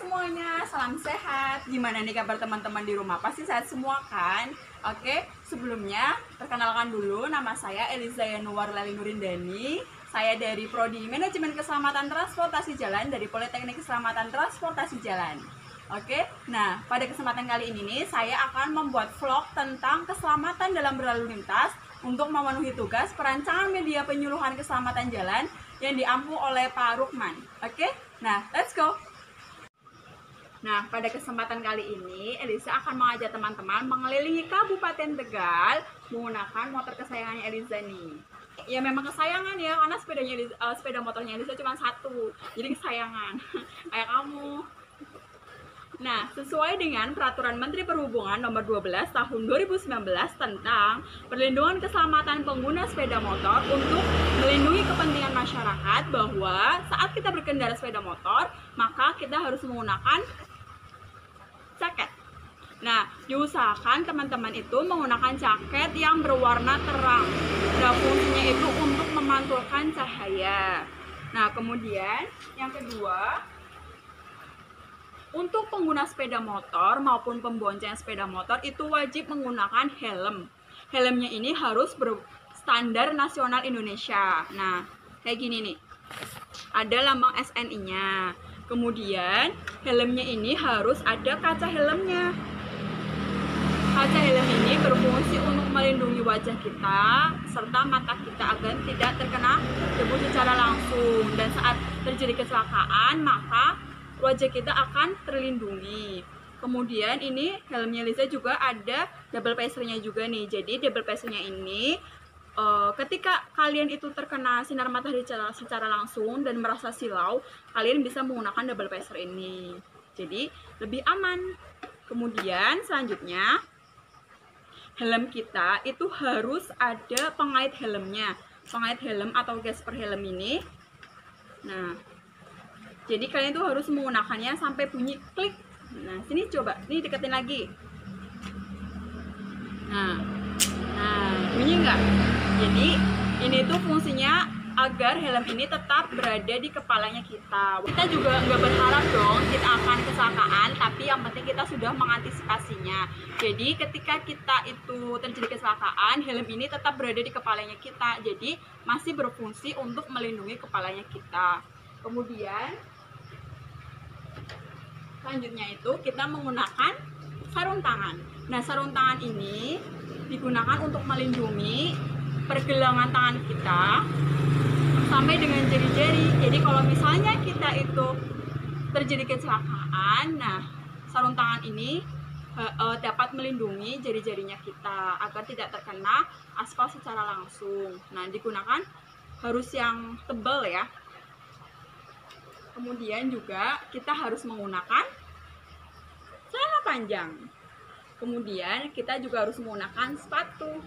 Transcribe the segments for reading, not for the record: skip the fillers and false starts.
semuanya, salam sehat. Gimana nih kabar teman-teman di rumah? Pasti sehat semua kan? Oke, sebelumnya perkenalkan dulu, nama saya Eliza Yanuar Lali Nurindani. Saya dari Prodi Manajemen Keselamatan Transportasi Jalan dari Politeknik Keselamatan Transportasi Jalan. Oke, nah pada kesempatan kali ini nih saya akan membuat vlog tentang keselamatan dalam berlalu lintas untuk memenuhi tugas perancangan media penyuluhan keselamatan jalan yang diampu oleh Pak Rukman. Oke, nah let's go. Nah, pada kesempatan kali ini, Eliza akan mengajak teman-teman mengelilingi Kabupaten Tegal menggunakan motor kesayangannya Eliza nih. Ya memang kesayangan ya, karena sepeda motornya Eliza cuma satu, jadi kesayangan. Kayak kamu. Nah, sesuai dengan Peraturan Menteri Perhubungan Nomor 12 Tahun 2019 tentang perlindungan keselamatan pengguna sepeda motor untuk melindungi kepentingan masyarakat, bahwa saat kita berkendara sepeda motor, maka kita harus menggunakan jaket. Nah, diusahakan teman-teman itu menggunakan jaket yang berwarna terang. Nah, fungsinya itu untuk memantulkan cahaya. Nah, kemudian yang kedua, untuk pengguna sepeda motor maupun pembonceng sepeda motor itu wajib menggunakan helm. Helmnya ini harus berstandar nasional Indonesia. Nah, kayak gini nih. Ada lambang SNI-nya. Kemudian helmnya ini harus ada kaca helmnya. Kaca helm ini berfungsi untuk melindungi wajah kita serta mata kita agar tidak terkena debu secara langsung, dan saat terjadi kecelakaan maka wajah kita akan terlindungi. Kemudian ini helmnya Liza juga ada double visor-nya juga nih. Jadi double visor-nya ini ketika kalian itu terkena sinar matahari secara langsung dan merasa silau, kalian bisa menggunakan double visor ini. Jadi lebih aman. Kemudian selanjutnya, helm kita itu harus ada pengait helmnya. Pengait helm atau gasper helm ini. Nah, jadi kalian tuh harus menggunakannya sampai bunyi klik. Nah, sini coba, ini deketin lagi. Nah, bunyi nggak? Jadi ini tuh fungsinya agar helm ini tetap berada di kepalanya kita. Kita juga nggak berharap dong kita akan kecelakaan, tapi yang penting kita sudah mengantisipasinya. Jadi ketika kita itu terjadi kecelakaan, helm ini tetap berada di kepalanya kita. Jadi masih berfungsi untuk melindungi kepalanya kita. Kemudian selanjutnya itu kita menggunakan sarung tangan. Nah, sarung tangan ini digunakan untuk melindungi pergelangan tangan kita sampai dengan jari-jari. Jadi kalau misalnya kita itu terjadi kecelakaan, nah sarung tangan ini dapat melindungi jari-jarinya kita agar tidak terkena aspal secara langsung. Nah, digunakan harus yang tebal ya. Kemudian juga kita harus menggunakan celana panjang. Kemudian kita juga harus menggunakan sepatu.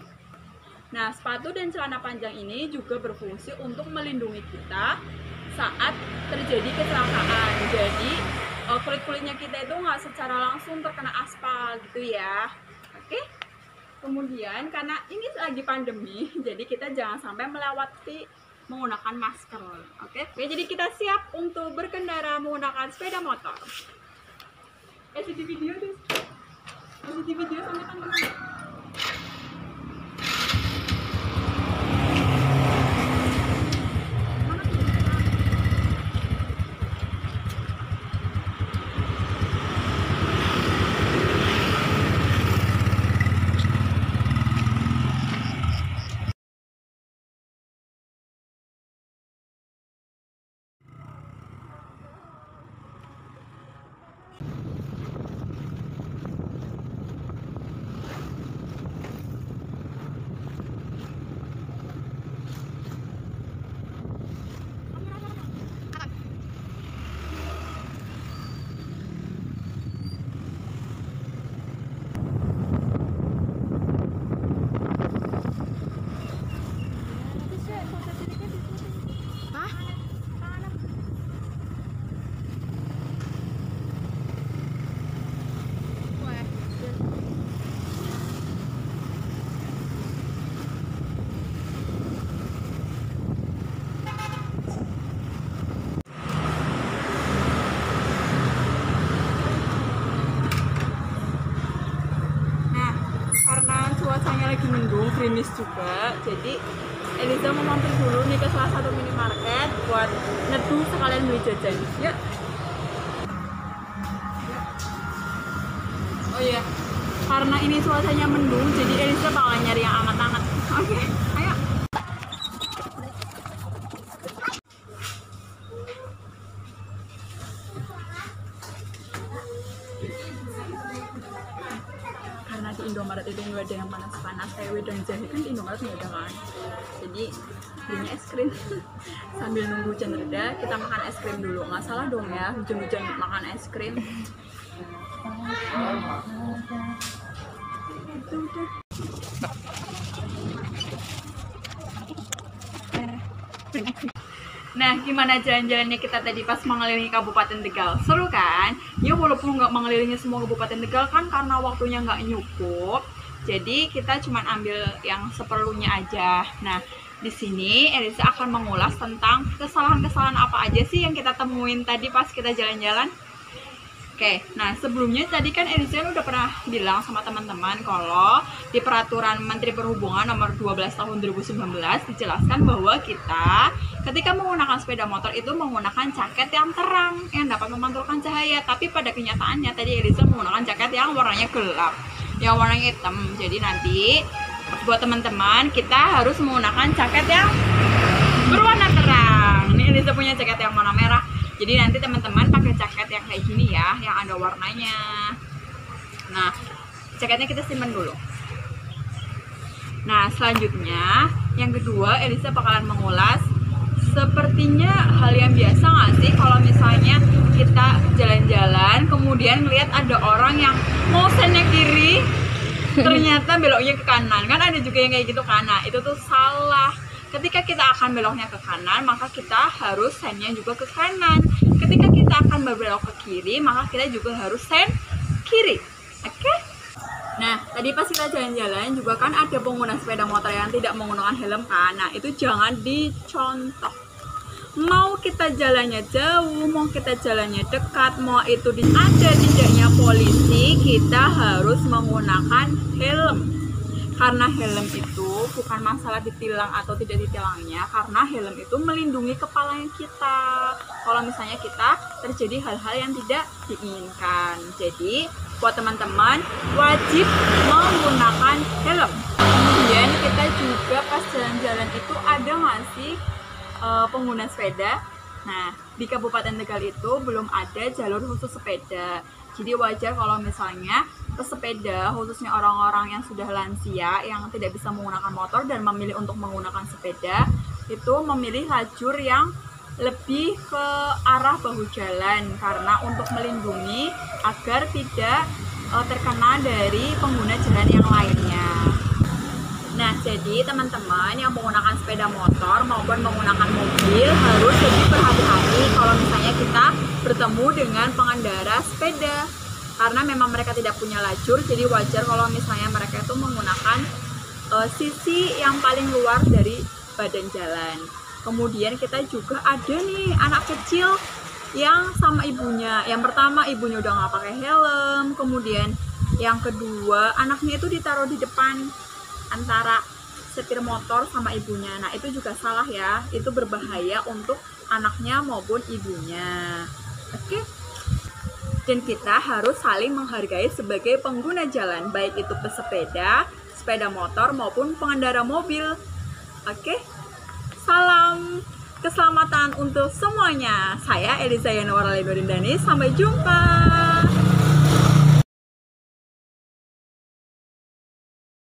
Nah, sepatu dan celana panjang ini juga berfungsi untuk melindungi kita saat terjadi kecelakaan. Jadi kulit-kulitnya kita itu nggak secara langsung terkena aspal gitu ya. Oke. Kemudian karena ini lagi pandemi, jadi kita jangan sampai melewati menggunakan masker. Oke, jadi kita siap untuk berkendara menggunakan sepeda motor. Di video tuh. Di video sama teman-teman. greenish juga. Jadi Eliza mau mampir dulu nih ke salah satu minimarket buat neduh sekalian beli jajan. Yuk. Oh iya, karena ini cuacanya mendung, jadi Eliza bakal nyari yang hangat-hangat. Oke, ayo. Karena di Indomaret itu nggak ada yang panas-panas kayak wedang jahe, kan di Indomaret nggak ada kan. Jadi belinya es krim. Sambil nunggu hujan reda, kita makan es krim dulu. Nggak salah dong ya, hujan-hujan makan es krim. Itu udah. Nah, gimana jalan-jalannya kita tadi pas mengelilingi Kabupaten Tegal? Seru kan? Ya walaupun nggak mengelilingi semua Kabupaten Tegal kan karena waktunya nggak cukup. Jadi kita cuma ambil yang seperlunya aja. Nah, di sini Eliza akan mengulas tentang kesalahan-kesalahan apa aja sih yang kita temuin tadi pas kita jalan-jalan. Oke, nah sebelumnya tadi kan Eliza udah pernah bilang sama teman-teman kalau di Peraturan Menteri Perhubungan nomor 12 tahun 2019 dijelaskan bahwa kita ketika menggunakan sepeda motor itu menggunakan jaket yang terang yang dapat memantulkan cahaya. Tapi pada kenyataannya tadi Eliza menggunakan jaket yang warnanya gelap, yang warnanya hitam. Jadi nanti buat teman-teman kita harus menggunakan jaket yang berwarna terang. Ini Eliza punya jaket yang warna merah. Jadi nanti teman-teman pakai jaket yang kayak gini ya, yang ada warnanya. Nah, jaketnya kita simpan dulu. Nah, selanjutnya yang kedua Eliza bakalan mengulas sepertinya hal yang biasa nggak sih kalau misalnya kita jalan-jalan kemudian ngeliat ada orang yang mau sennya kiri ternyata beloknya ke kanan. Kan ada juga yang kayak gitu kan. Nah, itu tuh salah. Ketika kita akan beloknya ke kanan, maka kita harus sennya juga ke kanan. Ketika kita akan berbelok ke kiri, maka kita juga harus sen kiri. Oke? Nah, tadi pas kita jalan-jalan juga kan ada pengguna sepeda motor yang tidak menggunakan helm kan. Nah, itu jangan dicontoh. Mau kita jalannya jauh, mau kita jalannya dekat, mau itu ada tidaknya polisi, kita harus menggunakan helm. Karena helm itu bukan masalah ditilang atau tidak ditilangnya, karena helm itu melindungi kepala kita kalau misalnya kita terjadi hal-hal yang tidak diinginkan. Jadi buat teman-teman wajib menggunakan helm. Kemudian kita juga pas jalan-jalan itu ada nggak sih pengguna sepeda? Nah, di Kabupaten Tegal itu belum ada jalur khusus sepeda. Jadi wajar kalau misalnya pesepeda, khususnya orang-orang yang sudah lansia, yang tidak bisa menggunakan motor dan memilih untuk menggunakan sepeda, itu memilih lajur yang lebih ke arah bahu jalan karena untuk melindungi agar tidak terkena dari pengguna jalan yang lainnya. Nah, jadi teman-teman yang menggunakan sepeda motor maupun menggunakan mobil harus lebih berhati-hati kalau misalnya kita bertemu dengan pengendara sepeda. Karena memang mereka tidak punya lajur, jadi wajar kalau misalnya mereka itu menggunakan sisi yang paling luar dari badan jalan. Kemudian kita juga ada nih anak kecil yang sama ibunya. Yang pertama ibunya udah nggak pakai helm, kemudian yang kedua anaknya itu ditaruh di depan antara setir motor sama ibunya. Nah, itu juga salah ya, itu berbahaya untuk anaknya maupun ibunya. Oke? Dan kita harus saling menghargai sebagai pengguna jalan, baik itu pesepeda, sepeda motor maupun pengendara mobil. Oke? Salam keselamatan untuk semuanya. Saya Eliza Yanuar Lendorindani. Sampai jumpa.